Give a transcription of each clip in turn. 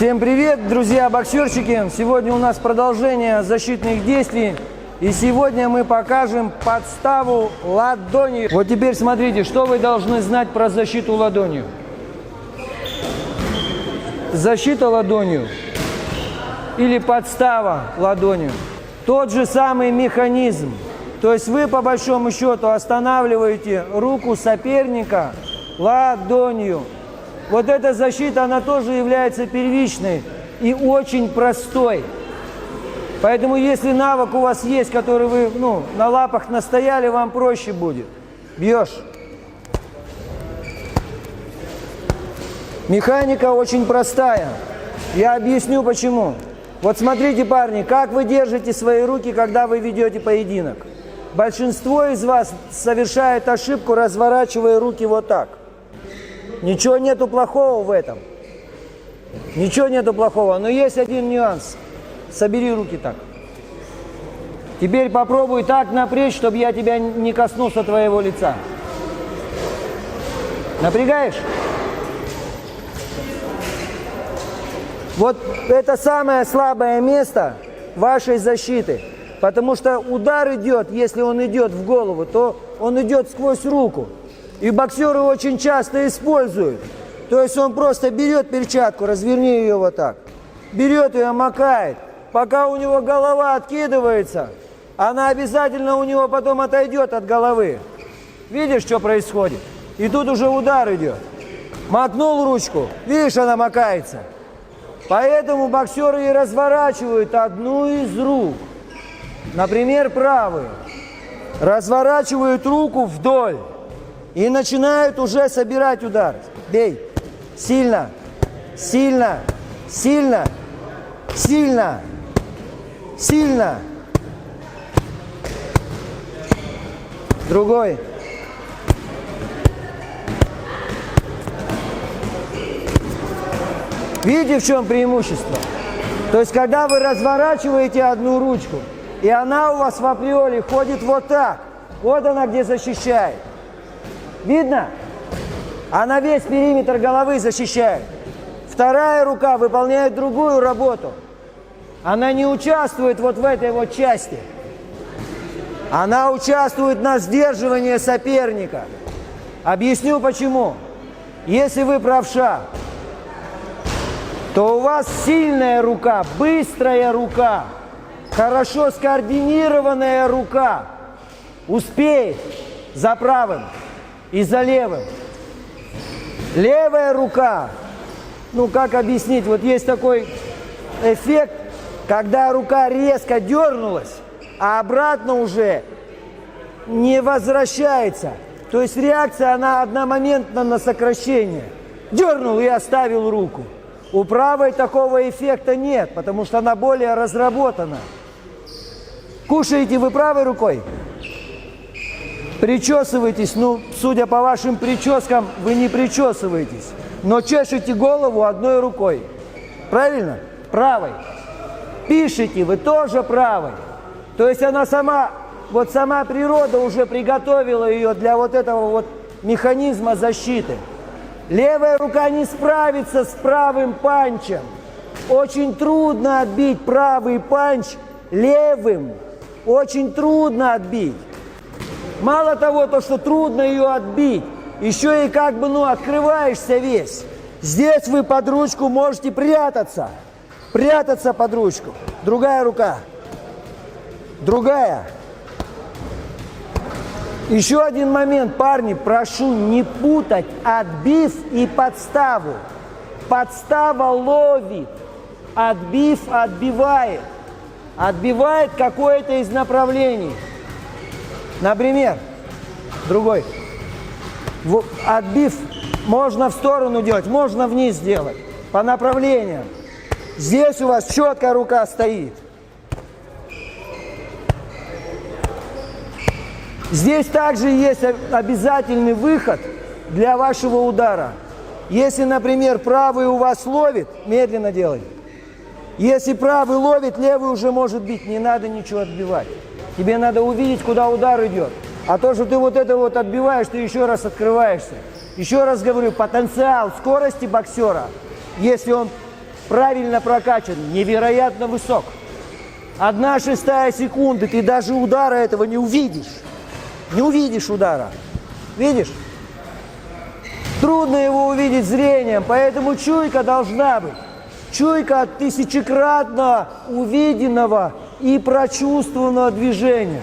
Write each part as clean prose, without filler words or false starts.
Всем привет, друзья-боксерчики! Сегодня у нас продолжение защитных действий. И сегодня мы покажем подставу ладонью. Вот теперь смотрите, что вы должны знать про защиту ладонью. Защита ладонью или подстава ладонью. Тот же самый механизм. То есть вы по большому счету останавливаете руку соперника ладонью. Вот эта защита, она тоже является первичной и очень простой. Поэтому если навык у вас есть, который вы на лапах настояли, вам проще будет. Бьешь. Механика очень простая. Я объясню почему. Вот смотрите, парни, как вы держите свои руки, когда вы ведете поединок. Большинство из вас совершает ошибку, разворачивая руки вот так. Ничего нету плохого в этом. Ничего нету плохого. Но есть один нюанс. Собери руки так. Теперь попробуй так напрячь, чтобы я тебя не коснулся твоего лица. Напрягаешь? Вот это самое слабое место вашей защиты. Потому что удар идет, если он идет в голову, то он идет сквозь руку. И боксеры очень часто используют. То есть он просто берет перчатку, разверни ее вот так. Берет ее, макает. Пока у него голова откидывается, она обязательно у него потом отойдет от головы. Видишь, что происходит? И тут уже удар идет. Макнул ручку, видишь, она макается. Поэтому боксеры и разворачивают одну из рук. Например, правую. Разворачивают руку вдоль. И начинают уже собирать удар. Бей. Сильно. Сильно. Сильно. Сильно. Сильно. Другой. Видите, в чем преимущество? То есть, когда вы разворачиваете одну ручку, и она у вас в априори ходит вот так. Вот она где защищает. Видно? Она весь периметр головы защищает. Вторая рука выполняет другую работу. Она не участвует вот в этой вот части. Она участвует на сдерживании соперника. Объясню почему. Если вы правша, то у вас сильная рука, быстрая рука, хорошо скоординированная рука успеет за правым и за левым. Левая рука, как объяснить, вот есть такой эффект, когда рука резко дернулась, а обратно уже не возвращается. То есть реакция, она одномоментна на сокращение. Дернул и оставил руку. У правой такого эффекта нет, потому что она более разработана. Кушаете вы правой рукой? Причесываетесь, судя по вашим прическам, вы не причесываетесь, но чешете голову одной рукой. Правильно? Правой. Пишете вы тоже правой. То есть она сама природа уже приготовила ее для вот этого вот механизма защиты. Левая рука не справится с правым панчем. Очень трудно отбить правый панч левым. Очень трудно отбить. Мало того, что трудно ее отбить, еще и открываешься весь. Здесь вы под ручку можете прятаться. Прятаться под ручку. Другая рука. Другая. Еще один момент, парни, прошу не путать отбив и подставу. Подстава ловит, отбив отбивает. Отбивает какое-то из направлений. Например, другой. Отбив можно в сторону делать, можно вниз делать. По направлениям. Здесь у вас четко рука стоит. Здесь также есть обязательный выход для вашего удара. Если, например, правый у вас ловит, медленно делай. Если правый ловит, левый уже может бить. Не надо ничего отбивать. Тебе надо увидеть, куда удар идет. А то, что ты вот это вот отбиваешь, ты еще раз открываешься. Еще раз говорю, потенциал скорости боксера, если он правильно прокачан, невероятно высок. 1/6 секунды, ты даже удара этого не увидишь. Не увидишь удара. Видишь? Трудно его увидеть зрением, поэтому чуйка должна быть. Чуйка от тысячекратно увиденного и прочувствованного движения.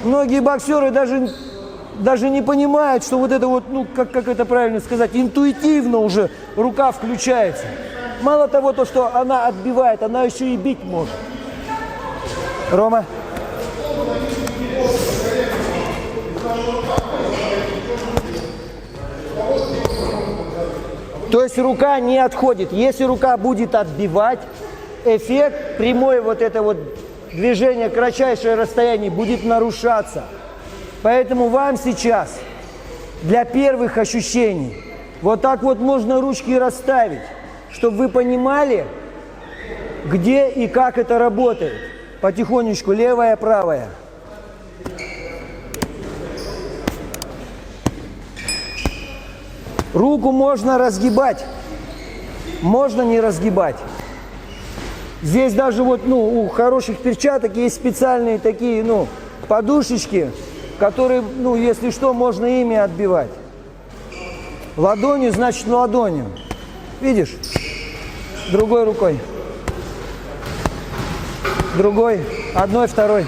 Многие боксеры даже не понимают, что вот это вот, ну, как это правильно сказать, интуитивно уже рука включается. Мало того, то, что она отбивает, она еще и бить может. Рома. То есть рука не отходит. Если рука будет отбивать, эффект прямой вот это вот движение, кратчайшее расстояние будет нарушаться. Поэтому вам сейчас для первых ощущений вот так вот можно ручки расставить, чтобы вы понимали, где и как это работает. Потихонечку левая, правая. Руку можно разгибать, можно не разгибать. Здесь даже вот, ну, у хороших перчаток есть специальные такие, ну, подушечки, которые, ну, если что, можно ими отбивать. Ладонью, значит, ладонью. Видишь? Другой рукой. Другой. Одной, второй.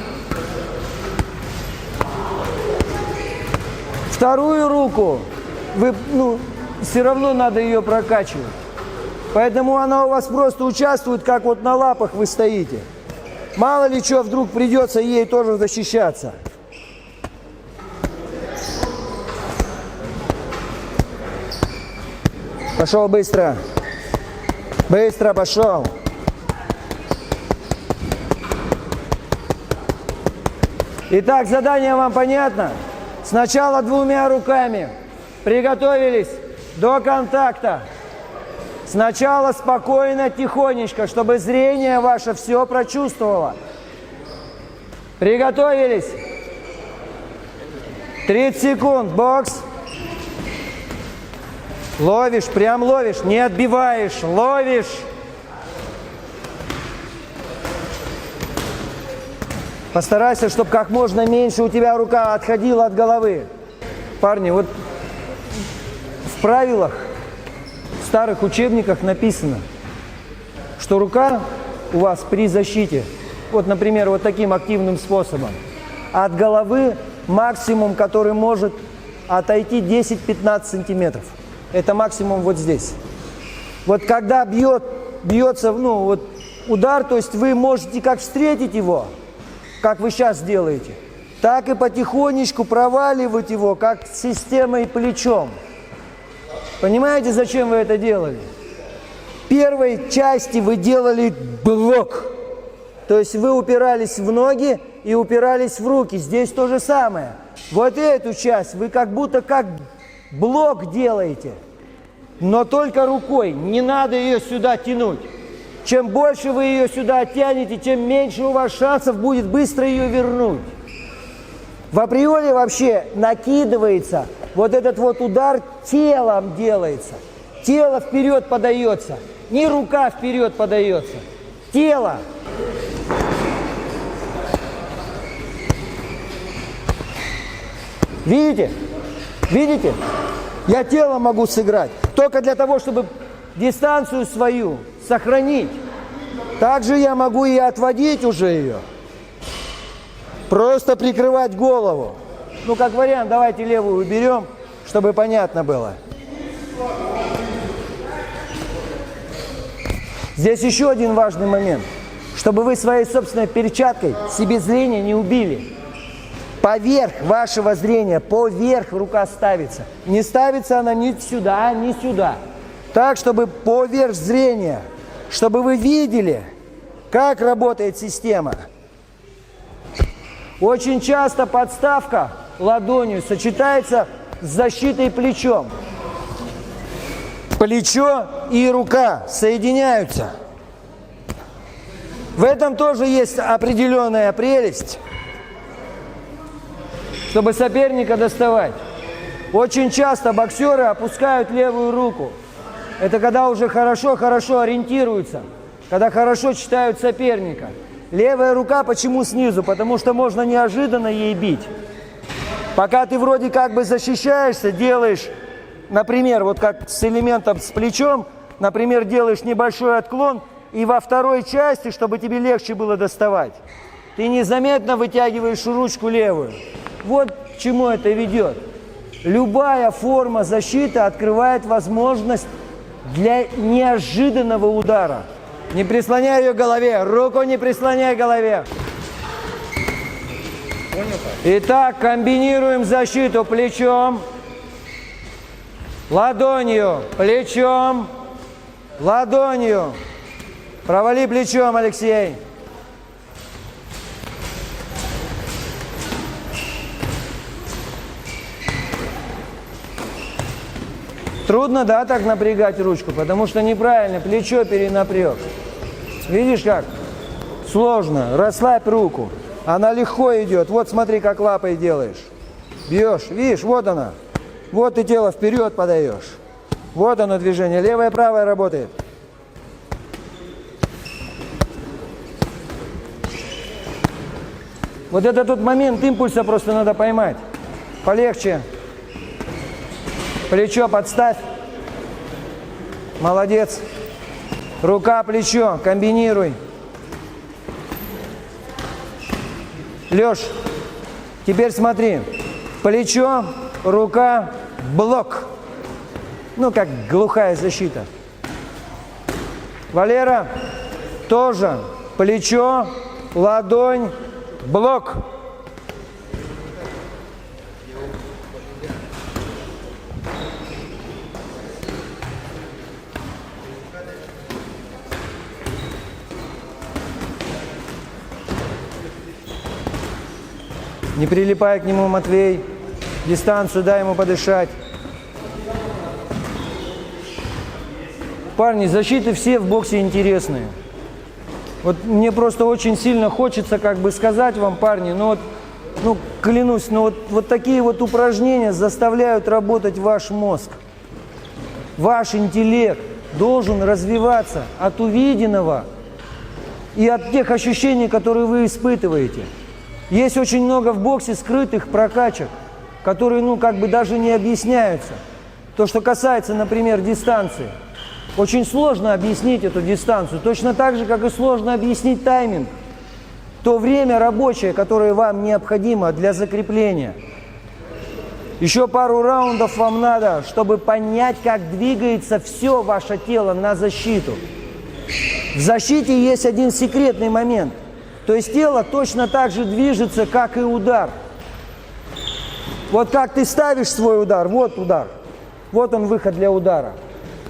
Вторую руку вы, ну, все равно надо ее прокачивать. Поэтому она у вас просто участвует, как вот на лапах вы стоите. Мало ли что, вдруг придется ей тоже защищаться. Пошел быстро. Быстро пошел. Итак, задание вам понятно? Сначала 2 руками. Приготовились до контакта. Сначала спокойно, тихонечко, чтобы зрение ваше все прочувствовало. Приготовились. 30 секунд. Бокс. Ловишь, прям ловишь, не отбиваешь, ловишь. Постарайся, чтобы как можно меньше у тебя рука отходила от головы. Парни, вот в правилах, в старых учебниках написано, что рука у вас при защите, вот, например, вот таким активным способом, от головы максимум, который может отойти 10-15 сантиметров. Это максимум вот здесь. Вот когда бьется, ну, вот удар, то есть вы можете как встретить его, как вы сейчас делаете, так и потихонечку проваливать его, как системой плечом. Понимаете, зачем вы это делали? В первой части вы делали блок. То есть вы упирались в ноги и упирались в руки. Здесь то же самое. Вот эту часть вы как будто как блок делаете. Но только рукой. Не надо ее сюда тянуть. Чем больше вы ее сюда тянете, тем меньше у вас шансов будет быстро ее вернуть. В априори вообще накидывается, вот этот вот удар телом делается. Тело вперед подается, не рука вперед подается. Тело. Видите? Видите? Я тело могу сыграть. Только для того, чтобы дистанцию свою сохранить. Также я могу и отводить уже ее. Просто прикрывать голову. Ну, как вариант, давайте левую уберем, чтобы понятно было. Здесь еще один важный момент. Чтобы вы своей собственной перчаткой себе зрение не убили. Поверх вашего зрения, поверх рука ставится. Не ставится она ни сюда, ни сюда. Так, чтобы поверх зрения, чтобы вы видели, как работает система. Очень часто подставка ладонью сочетается с защитой плечом. Плечо и рука соединяются. В этом тоже есть определенная прелесть, чтобы соперника доставать. Очень часто боксеры опускают левую руку. Это когда уже хорошо ориентируются, когда хорошо читают соперника. Левая рука почему снизу? Потому что можно неожиданно ей бить. Пока ты вроде как бы защищаешься, делаешь, например, вот как с элементом с плечом, например, делаешь небольшой отклон, и во второй части, чтобы тебе легче было доставать, ты незаметно вытягиваешь ручку левую. Вот к чему это ведет. Любая форма защиты открывает возможность для неожиданного удара. Не прислоняй ее к голове, руку не прислоняй к голове. Итак, комбинируем защиту плечом, ладонью, плечом, ладонью. Провали плечом, Алексей. Трудно, да, так напрягать ручку, потому что неправильно, плечо перенапряг. Видишь как? Сложно. Расслабь руку. Она легко идет. Вот смотри, как лапой делаешь. Бьешь. Видишь, вот она. Вот ты тело вперед подаешь. Вот оно движение. Левая, правая работает. Вот это тот момент импульса просто надо поймать. Полегче. Плечо подставь. Молодец. Рука, плечо. Комбинируй. Лёш, теперь смотри. Плечо, рука, блок. Ну, как глухая защита. Валера, тоже. Плечо, ладонь, блок. Не прилипай к нему, Матвей. Дистанцию дай ему подышать. Парни, защиты все в боксе интересные. Вот мне просто очень сильно хочется как бы сказать вам, парни, клянусь, вот такие вот упражнения заставляют работать ваш мозг. Ваш интеллект должен развиваться от увиденного и от тех ощущений, которые вы испытываете. Есть очень много в боксе скрытых прокачек, которые, как бы даже не объясняются. То, что касается, например, дистанции. Очень сложно объяснить эту дистанцию. Точно так же, как и сложно объяснить тайминг. То время рабочее, которое вам необходимо для закрепления. Еще пару раундов вам надо, чтобы понять, как двигается все ваше тело на защиту. В защите есть один секретный момент. То есть тело точно так же движется, как и удар. Вот как ты ставишь свой удар, вот удар. Вот он, выход для удара.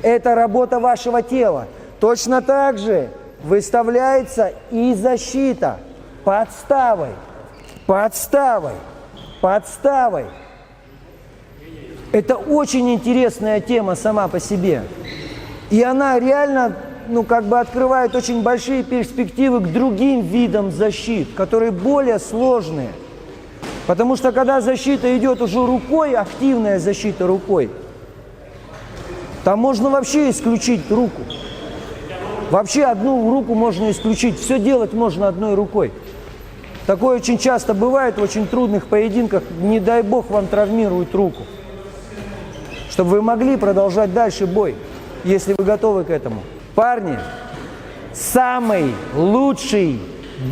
Это работа вашего тела. Точно так же выставляется и защита. Подставой, подставой, подставой. Это очень интересная тема сама по себе. И она реально, открывает очень большие перспективы к другим видам защит, которые более сложные. Потому что когда защита идет уже рукой, активная защита рукой, там можно вообще исключить руку. Вообще одну руку можно исключить. Все делать можно одной рукой. Такое очень часто бывает в очень трудных поединках. Не дай бог вам травмируют руку. Чтобы вы могли продолжать дальше бой, если вы готовы к этому. Парни, самый лучший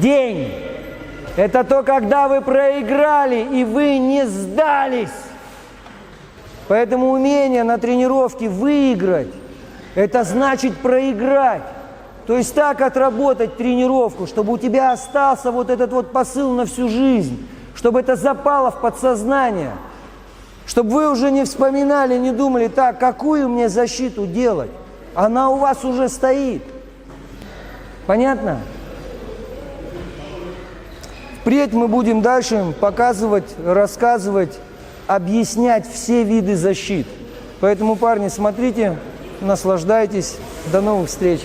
день – это то, когда вы проиграли и вы не сдались. Поэтому умение на тренировке выиграть – это значит проиграть. То есть так отработать тренировку, чтобы у тебя остался вот этот вот посыл на всю жизнь, чтобы это запало в подсознание, чтобы вы уже не вспоминали, не думали, так, какую мне защиту делать. Она у вас уже стоит. Понятно? Впредь мы будем дальше показывать, рассказывать, объяснять все виды защит. Поэтому, парни, смотрите, наслаждайтесь. До новых встреч!